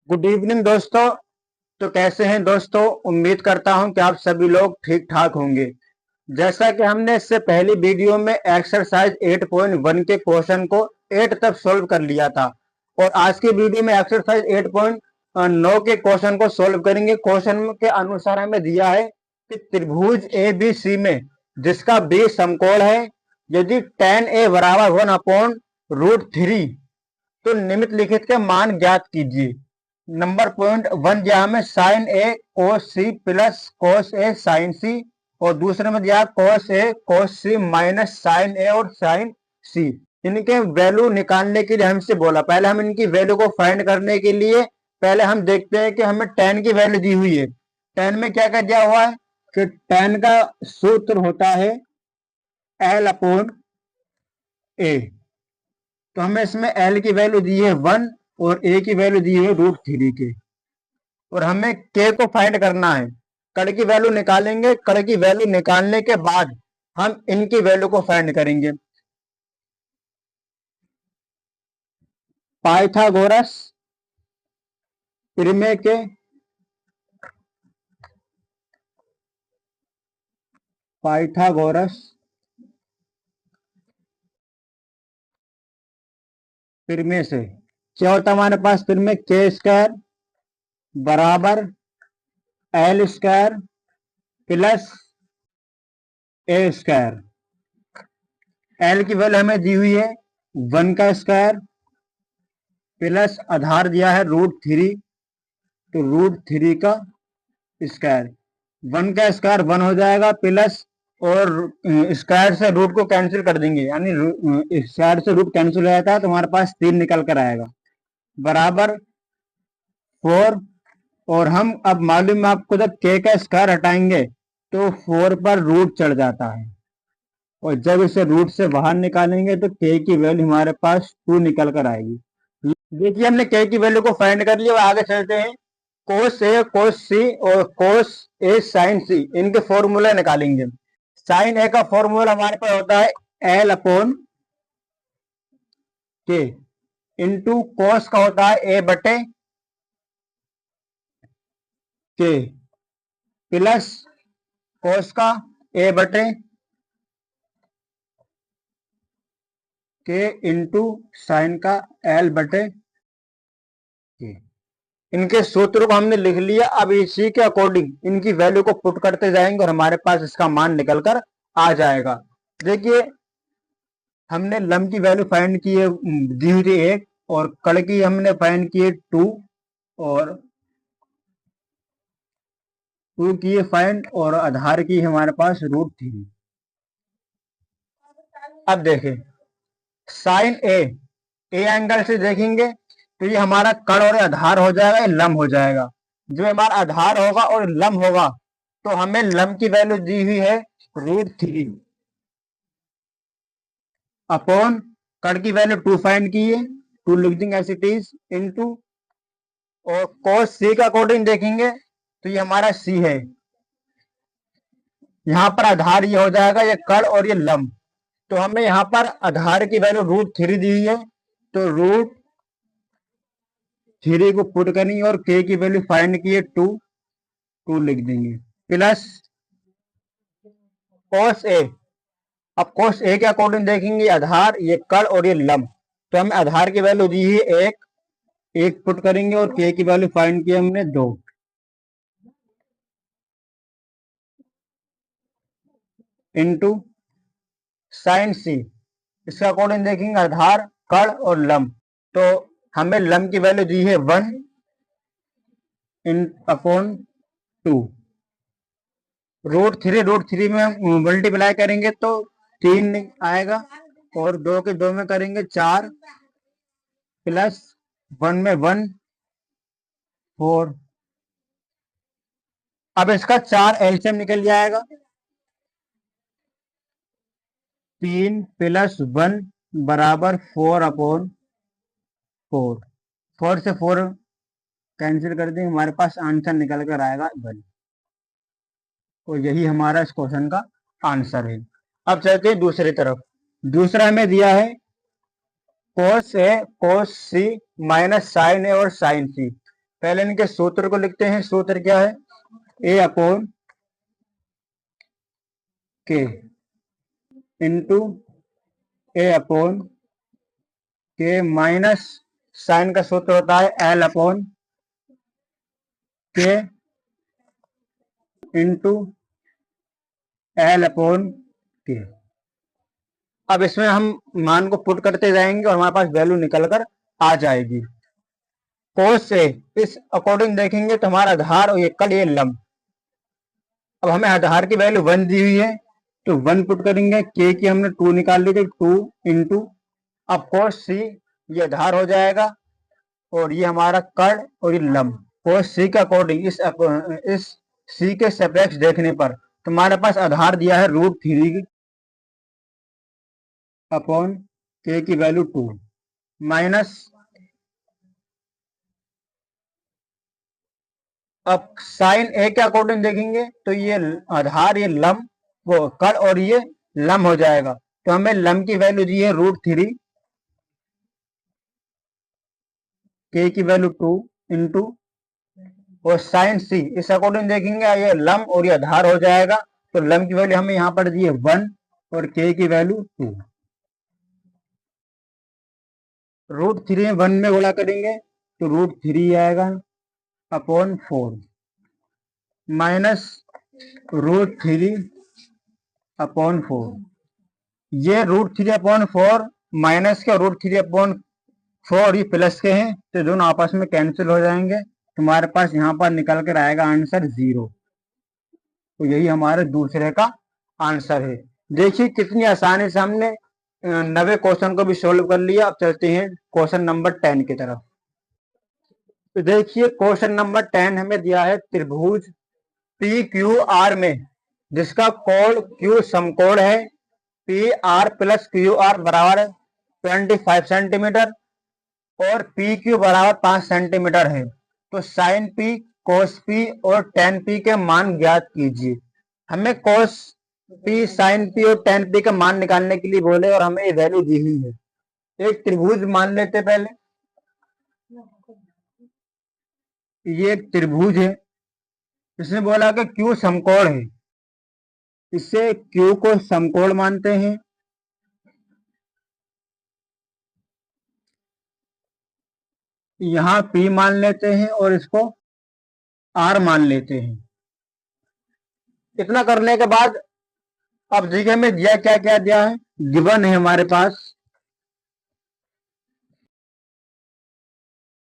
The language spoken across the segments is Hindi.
गुड इवनिंग दोस्तों। तो कैसे हैं दोस्तों? उम्मीद करता हूं कि आप सभी लोग ठीक ठाक होंगे। जैसा कि हमने इससे पहली वीडियो में एक्सरसाइज 8.1 के क्वेश्चन को 8 तक सोल्व कर लिया था और आज की वीडियो में एक्सरसाइज 8.9 के क्वेश्चन को सोल्व करेंगे। क्वेश्चन के अनुसार हमें दिया है कि त्रिभुज ए बी सी में जिसका बी समकोण है, यदि tan a बराबर 1/√3 तो निम्नलिखित के मान ज्ञात कीजिए। नंबर पॉइंट 1 दिया हमें साइन ए कोस सी प्लस कोस ए साइन सी, और दूसरे में दिया कोस ए कोस सी माइनस साइन ए और साइन सी। इनके वैल्यू निकालने के लिए हमसे बोला, पहले हम इनकी वैल्यू को फाइंड करने के लिए पहले हम देखते हैं कि हमें tan की वैल्यू दी हुई है। tan में क्या क्या दिया हुआ है कि tan का सूत्र होता है L/A। तो हमें इसमें L की वैल्यू दी है 1 और A की वैल्यू दी है √3 के, और हमें K को फाइंड करना है। कड़ की वैल्यू निकालेंगे, कड़ की वैल्यू निकालने के बाद हम इनकी वैल्यू को फाइंड करेंगे। पाइथागोरस प्रमेय के प्रमेय से क्या होता है हमारे पास प्रमेय K² बराबर L² प्लस A²। L की वैल्यू हमें दी हुई है 1 का स्क्वायर प्लस आधार दिया है √3, तो √3 का स्क्वायर। 1 का स्क्वायर 1 हो जाएगा प्लस, और स्क्वायर से रूट को कैंसिल कर देंगे, यानी स्क्वायर से रूट कैंसिल हो जाता है तो हमारे पास 3 निकल कर आएगा बराबर 4। और हम अब मालूम है आपको, जब K का स्क्वायर हटाएंगे तो 4 पर रूट चढ़ जाता है, और जब इसे रूट से बाहर निकालेंगे तो K की वैल्यू हमारे पास 2 निकल कर आएगी। देखिए हमने K की वैल्यू को फाइंड कर लिया और आगे चलते हैं। कोस ए कोस सी और कोस ए साइन सी, इनके फॉर्मूला निकालेंगे। साइन ए का फॉर्मूला हमारे पास होता है L/K, इंटू कोस का होता है A/K प्लस कोस का A/K इंटू साइन का L/K। इनके सूत्र को हमने लिख लिया। अब इसी के अकॉर्डिंग इनकी वैल्यू को पुट करते जाएंगे और हमारे पास इसका मान निकल कर आ जाएगा। देखिए हमने लंब की वैल्यू फाइंड की है, दी हुई थी 1, और कड़ की हमने फाइंड की है 2, और 2 की है फाइंड, और आधार की हमारे पास √3। अब देखें साइन ए एंगल से देखेंगे तो ये हमारा कड़ और आधार हो जाएगा, ये लंब हो जाएगा। जो हमारा आधार होगा और लंब होगा तो हमें लंब की वैल्यू दी हुई है √3 अपॉन कड़ की वैल्यू 2 फाइंड की है, 2 लिख देंगे एज इट इज, इंटू, और cos c का अकॉर्डिंग देखेंगे तो ये हमारा c है। यहाँ पर आधार ये हो जाएगा, ये कड़ और ये लंब। तो हमें यहाँ पर आधार की वैल्यू √3 दी हुई है, तो √3 को पुट करेंगे और k की वैल्यू फाइंड की है 2 लिख देंगे प्लस cos a। अब cos a के अकॉर्डिंग देखेंगे आधार, ये कड़ और ये लंब, तो हमें आधार की वैल्यू दी है 1 पुट करेंगे और k की वैल्यू फाइंड की हमने 2 इंटू साइन सी। इसका अकॉर्डिंग देखेंगे आधार, कड़ और लंब, तो हमें लंब की वैल्यू दी है 1 अपॉन 2। √3 में मल्टीप्लाई करेंगे तो 3 आएगा, और 2 के 2 में करेंगे 4, प्लस 1 में 1 4। अब इसका 4 एलसीएम निकल जाएगा, 3 प्लस 1 बराबर 4/4। 4 से 4 कैंसिल कर देंगे, हमारे पास आंसर निकल कर आएगा 1, और यही हमारा इस क्वेश्चन का आंसर है। अब चलते हैं दूसरी तरफ। दूसरा हमें दिया है कोस ए कोस सी माइनस साइन ए और साइन सी। पहले इनके सूत्र को लिखते हैं। सूत्र क्या है? ए अपॉन के इंटू ए अपॉन के माइनस साइन का सूत्र होता है एल अपॉन के इंटू एल अपॉन के। अब इसमें हम मान को पुट करते जाएंगे और हमारे पास वैल्यू निकल कर आ जाएगी। कोस से इस अकॉर्डिंग देखेंगे तो हमारा आधार और ये कल ये लंब। अब हमें आधार की वैल्यू 1 दी हुई है तो 1 पुट करेंगे। के की हमने 2 निकाल ली थी, 2 इंटू अब कोस सी ये आधार हो जाएगा और ये हमारा कर्ण और ये लंब। कोस सी के अकॉर्डिंग इस सी के सेपेक्स देखने पर तुम्हारे पास आधार दिया है √3 अपॉन के की वैल्यू 2 माइनस अब साइन ए के अकॉर्डिंग देखेंगे तो ये आधार ये लंब वो कर्ण और ये लंब हो जाएगा। तो हमें लंब की वैल्यू दी है √3 के की वैल्यू 2 इंटू और साइन सी इस अकॉर्डिंग देखेंगे ये लंब और ये आधार हो जाएगा। तो लंब की वैल्यू हमें यहाँ पर दी है 1 और के की वैल्यू 2। √3 1 में गुणा करेंगे तो √3 आएगा अपॉन 4 माइनस √3 अपॉन 4। ये √3 अपॉन 4 माइनस के √3 अपॉन 4 ये प्लस के हैं तो दोनों आपस में कैंसिल हो जाएंगे। तुम्हारे पास यहाँ पर निकल कर आएगा आंसर 0। तो यही हमारे दूसरे का आंसर है। देखिए कितनी आसानी से हमने 90 क्वेश्चन को भी सोल्व कर लिया। अब चलते हैं क्वेश्चन नंबर 10 की तरफ। तो देखिए क्वेश्चन नंबर 10 हमें दिया है त्रिभुज पी क्यू आर में जिसका कोण क्यू समकोण है P R plus Q R बराबर 25 सेंटीमीटर और पी क्यू बराबर 5 सेंटीमीटर है। तो साइन पी कोस पी और टेन पी के मान ज्ञात कीजिए। हमें कोस पी साइन पी और टेन पी का मान निकालने के लिए बोले और हमें ये वैल्यू दी हुई है। एक त्रिभुज मान लेते पहले। ये एक त्रिभुज है इसने बोला कि क्यू समकोण है। इससे क्यू को समकोण मानते हैं। यहां P मान लेते हैं और इसको R मान लेते हैं। इतना करने के बाद अब देखिए हमें दिया क्या क्या दिया है। गिवन है हमारे पास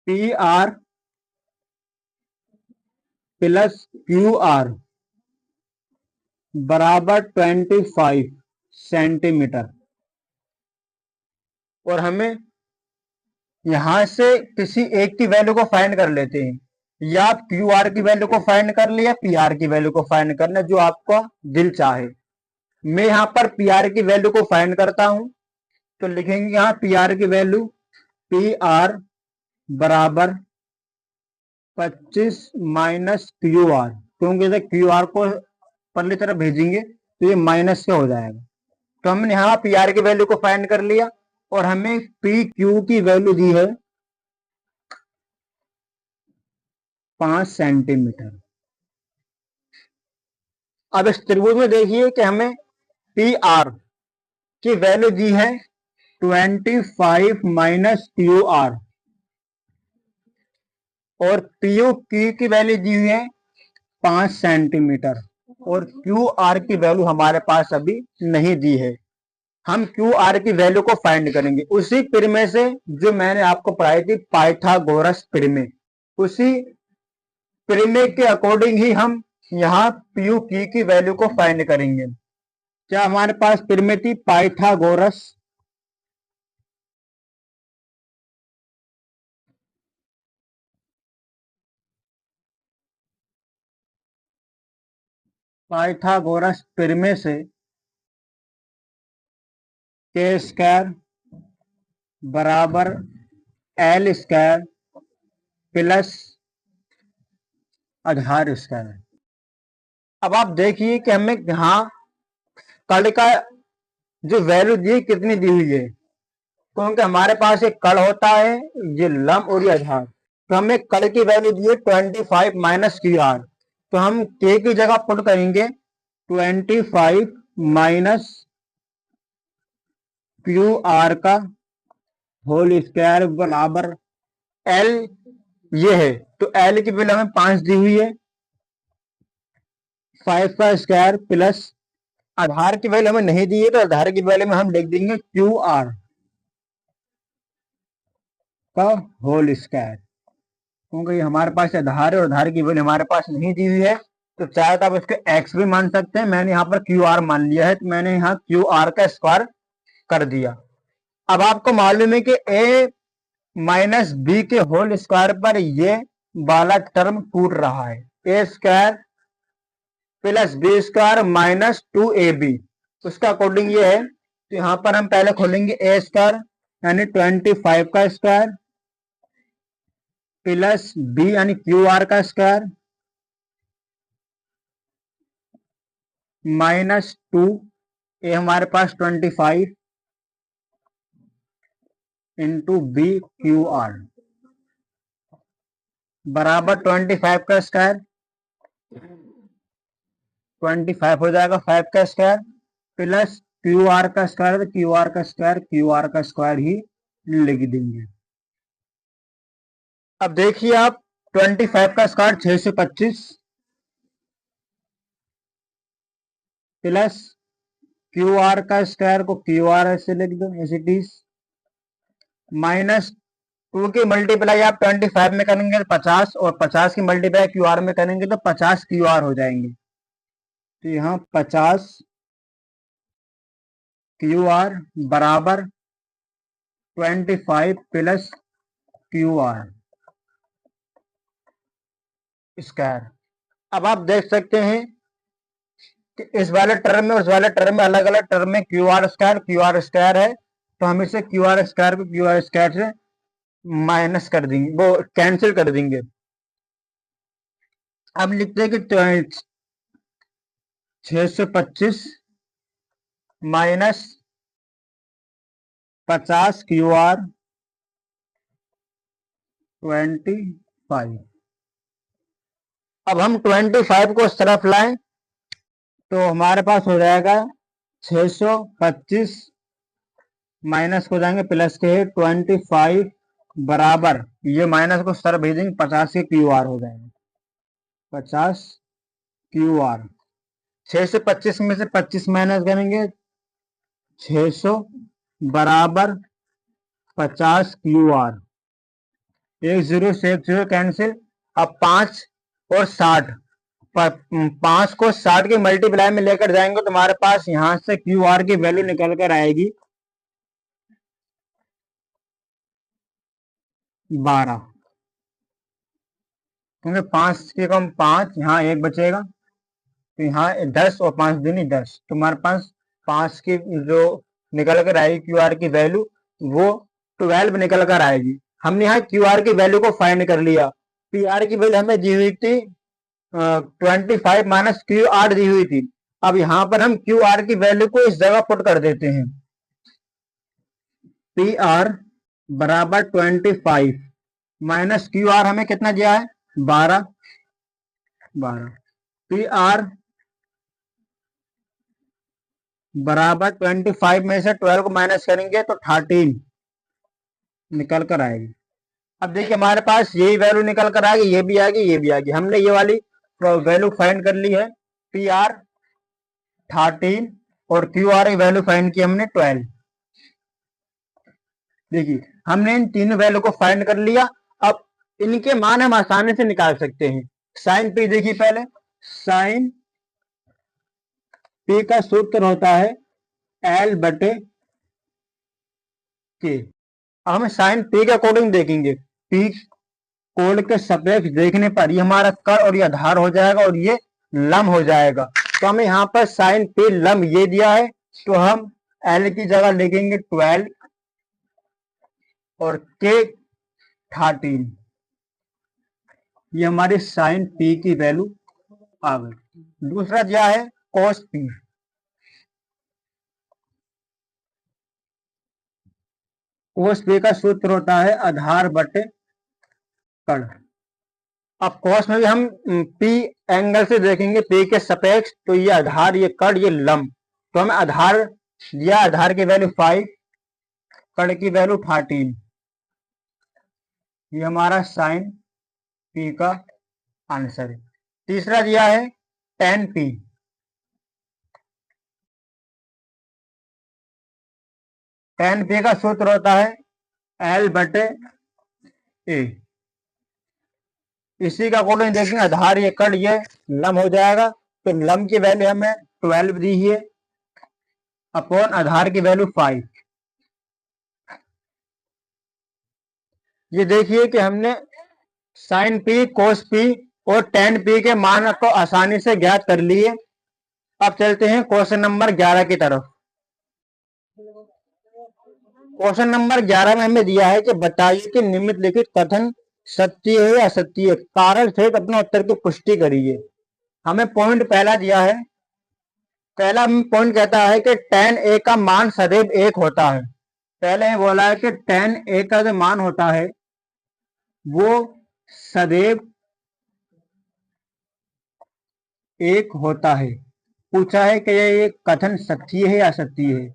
PR प्लस QR बराबर 25 सेंटीमीटर और हमें यहां से किसी एक की वैल्यू को फाइंड कर लेते हैं। या आप QR की वैल्यू को फाइंड कर लिया PR की वैल्यू को फाइंड करना जो आपका दिल चाहे। मैं यहां पर PR की वैल्यू को फाइंड करता हूं तो लिखेंगे यहां PR की वैल्यू PR बराबर 25 माइनस QR क्योंकि इधर QR को परली तरफ भेजेंगे तो ये माइनस का हो जाएगा। तो हमने यहाँ PR की वैल्यू को फाइंड कर लिया और हमें PQ की वैल्यू दी है 5 सेंटीमीटर। अब इस त्रिभुज में देखिए कि हमें PR की वैल्यू दी है 25 माइनस QR और PQ की वैल्यू दी हुई है 5 सेंटीमीटर और QR की वैल्यू हमारे पास अभी नहीं दी है। हम QR की वैल्यू को फाइंड करेंगे उसी प्रमेय से जो मैंने आपको पढ़ाई थी पाइथागोरस प्रमेय। उसी प्रमेय के अकॉर्डिंग ही हम यहाँ PQ की वैल्यू को फाइंड करेंगे। क्या हमारे पास प्रमेय थी पाइथागोरस प्रमेय से के स्क्वायर बराबर L स्क्वायर प्लस आधार स्क्वायर। अब आप देखिए कि हमें यहाँ कर्ण का जो वैल्यू दी कितनी दी हुई है क्योंकि हमारे पास एक कर्ण होता है ये लंब और ये आधार। तो हमें कल की वैल्यू दी है 25 माइनस क्यू आर, तो हम के की जगह पुट करेंगे 25 माइनस क्यू आर का होल स्क्वायर बराबर एल ये है। तो एल की वैल्यू हमें 5 दी हुई है, 5 का स्क्वायर प्लस आधार की वैल्यू हमें नहीं दी है, तो आधार की वैल्यू में हम लिख देंगे क्यू आर का होल स्क्वायर, क्योंकि हमारे पास आधार है और आधार की वैल्यू हमारे पास नहीं दी हुई है, तो चाहे तो आप इसके एक्स भी मान सकते हैं। मैंने यहाँ पर क्यू आर मान लिया है, तो मैंने यहाँ क्यू आर का स्क्वायर कर दिया। अब आपको मालूम है कि ए माइनस बी के होल स्क्वायर पर ये वाला टर्म टूट रहा है, A square plus B square minus 2ab, उसका अकॉर्डिंग ये है। तो यहां पर हम पहले खोलेंगे ए स्क्वायर यानी 25 का स्क्वायर प्लस बी यानी क्यू आर का स्क्वायर माइनस 2, ए हमारे पास 25 इंटू बी क्यू आर बराबर 25 का स्क्वायर 25 हो जाएगा, 5 का स्क्वायर प्लस क्यू आर का स्क्वायर, तो क्यू आर का स्क्वायर क्यू आर का स्क्वायर ही लिख देंगे। अब देखिए आप 25 का स्क्वायर 625 प्लस क्यू आर का स्क्वायर को क्यू आर ऐसे लिख दो एज इट इज माइनस 2 की मल्टीप्लाई आप 25 में करेंगे तो 50 और 50 की मल्टीप्लाई क्यू आर में करेंगे तो 50 क्यू आर हो जाएंगे। तो यहाँ 50 क्यू आर बराबर 25 प्लस क्यू आर स्क्वायर। अब आप देख सकते हैं कि इस वाले टर्म में उस वाले टर्म में अलग अलग टर्म में क्यू आर स्क्वायर है, तो हम इसे क्यू आर स्क्वायर को क्यू आर स्क्वायर से माइनस कर देंगे, वो कैंसिल कर देंगे। अब लिखते हैं कि 625 माइनस 50 क्यू आर 25। अब हम 25 को इस तरफ लाएं तो हमारे पास हो जाएगा 625 माइनस हो जाएंगे प्लस के 25 बराबर ये माइनस को सर भेजेंगे 50 के क्यू आर हो जाएंगे 50 क्यू आर। 6 से 25 में से 25 माइनस करेंगे 600 बराबर 50 क्यू आर, एक जीरो से एक जीरो कैंसिल। अब 5 और 60 5 को 60 के मल्टीप्लाई में लेकर जाएंगे तो हमारे पास यहां से क्यू आर की वैल्यू निकल कर आएगी 12, क्योंकि 5 के कम 5 यहाँ एक बचेगा, तो यहाँ 10 और 5 दूनी 10, तो हमारे पास 5 की जो निकल कर आएगी क्यू आर की वैल्यू वो 12 निकल कर आएगी। हमने यहाँ क्यू आर की वैल्यू को फाइंड कर लिया। पी आर की वैल्यू हमें दी हुई थी 25 माइनस क्यू आर दी हुई थी। अब यहाँ पर हम क्यू आर की वैल्यू को इस जगह पुट कर देते हैं, पी आर बराबर 25 माइनस क्यू आर हमें कितना दिया है 12 पी आर बराबर 25 में से 12 को माइनस करेंगे तो 13 निकल कर आएगी। अब देखिए हमारे पास यही वैल्यू निकल कर आएगी, ये भी आएगी ये भी आएगी। हमने ये वाली वैल्यू फाइंड कर ली है, पी आर 13 और क्यू आर की वैल्यू फाइंड की हमने 12। देखिए हमने इन तीनों वैल्यू को फाइंड कर लिया। अब इनके मान हम आसानी से निकाल सकते हैं। साइन पी देखिए, पहले साइन पी का सूत्र होता है एल बटे के। अब हम साइन पी के अकॉर्डिंग देखेंगे, पी कोण के सापेक्ष देखने पर ये हमारा कर और ये आधार हो जाएगा और ये लम हो जाएगा। तो हमें यहाँ पर साइन पी लम ये दिया है, तो हम एल की जगह लिखेंगे 12 और के 13। ये हमारी साइन पी की वैल्यू आ गई। दूसरा क्या है कॉस पी। कॉस पी का सूत्र होता है आधार बटे कण। अब कॉस में भी हम पी एंगल से देखेंगे, पी के सापेक्ष, तो ये आधार, ये कण, ये लंब। तो हमें आधार दिया, आधार की वैल्यू 5, कण की वैल्यू 13। ये हमारा साइन पी का आंसर है। तीसरा दिया है tan p। tan p का सूत्र होता है L/A। इसी का अकॉर्डिंग देखेंगे, आधार ये कण, ये लंब हो जाएगा। तो लंब की वैल्यू हमें 12 दी है, अपॉन आधार की वैल्यू 5। ये देखिए कि हमने साइन पी, कोस पी और tan p के मान को आसानी से ज्ञात कर लिए। अब चलते हैं क्वेश्चन नंबर 11 की तरफ। क्वेश्चन नंबर 11 में हमें दिया है कि बताइए कि निम्नलिखित कथन सत्य है या असत्य है, कारण सहित अपने उत्तर की पुष्टि करिए। हमें पॉइंट पहला दिया है। पहला पॉइंट कहता है कि tan a का मान सदैव 1 होता है। पहले बोला है कि tan a का जो मान होता है वो सदैव 1 होता है। पूछा है कि ये कथन सत्य है या असत्य है,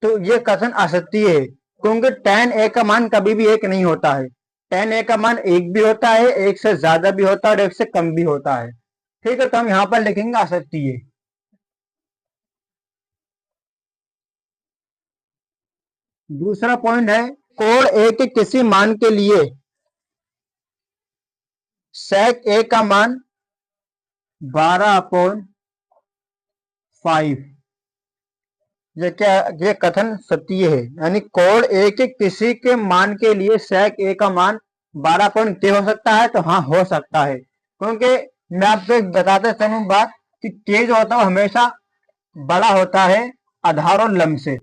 तो ये कथन असत्य है, क्योंकि tan a का मान कभी भी 1 नहीं होता है। tan a का मान 1 भी होता है, 1 से ज्यादा भी होता है और 1 से कम भी होता है। ठीक है, तो हम यहां पर लिखेंगे असत्य। दूसरा पॉइंट है, कोण a के किसी मान के लिए sec a का मान 12/5। ये क्या, ये कथन सत्य है, यानी कोण a के किसी के मान के लिए sec a का मान 12 पॉइंट k हो सकता है। तो हाँ, हो सकता है, क्योंकि मैं आपको एक बताते चलूं बात कि k जो होता है वो हमेशा बड़ा होता है आधार और लंब से।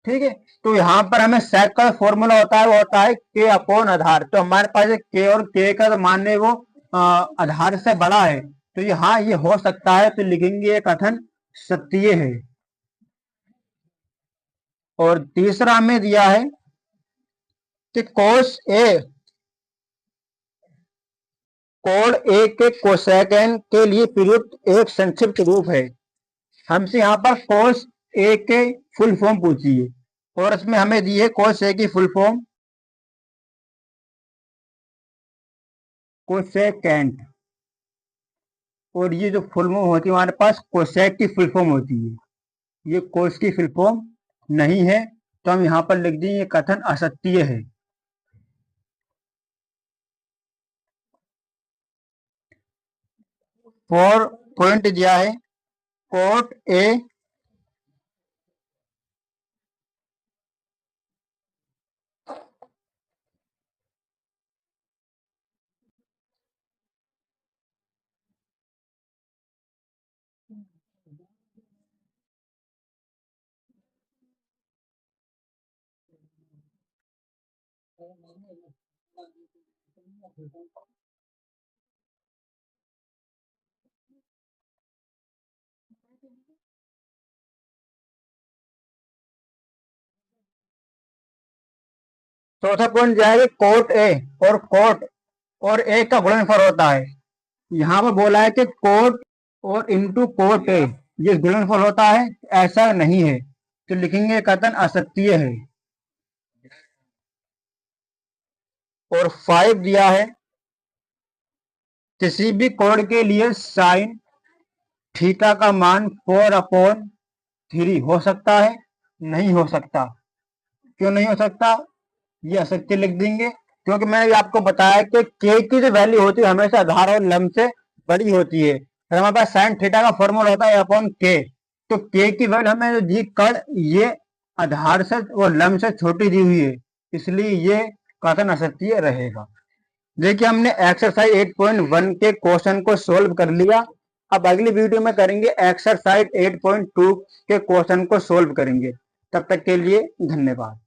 ठीक है, तो यहाँ पर हमें sec का फॉर्मूला होता है, वो होता है k अपॉन आधार। तो हमारे पास k और k का मान है वो आधार से बड़ा है, तो ये हाँ, ये हो सकता है। तो लिखेंगे ये कथन सत्य है। और तीसरा हमें दिया है कि कोस a, कोण a के कोसेकेंड के लिए प्रयुक्त एक संक्षिप्त रूप है। हमसे यहाँ पर कोस a के फुल फॉर्म पूछी है, और इसमें हमें दी है कोस a की फुल फॉर्म कोसेकेंड, और ये जो फुल फॉर्म होती है हमारे पास कोसेक की फुल फॉर्म होती है। ये कोस की फुल फॉर्म नहीं है, तो हम यहाँ पर लिख देंगे ये कथन असत्य है। फोर पॉइंट दिया है, कोट ए चौथा पॉइंट दिया है कि कोट ए और कोट और ए का गुणनफल होता है। यहाँ पर बोला है कि कोट और इंटू कोट ए ये गुणनफल होता है, ऐसा नहीं है, तो लिखेंगे कथन असत्य है। और 5 दिया है, किसी भी कोण के लिए साइन थीटा का मान 4/3 हो सकता है, नहीं हो सकता। क्यों नहीं हो सकता, ये असत्य लिख देंगे, क्योंकि मैंने आपको बताया कि k की जो वैल्यू होती है हमेशा आधार और लंब से बड़ी होती है। तो हमारे पास साइन थीटा का फॉर्मूला होता है अपॉन k, तो k की वैल्यू हमें जो दी कण ये आधार से और लंब से छोटी दी हुई है, इसलिए ये कथन असत्य रहेगा। देखिए, हमने एक्सरसाइज 8.1 के क्वेश्चन को सोल्व कर लिया। अब अगली वीडियो में करेंगे एक्सरसाइज 8.2 के क्वेश्चन को सोल्व करेंगे। तब तक के लिए धन्यवाद।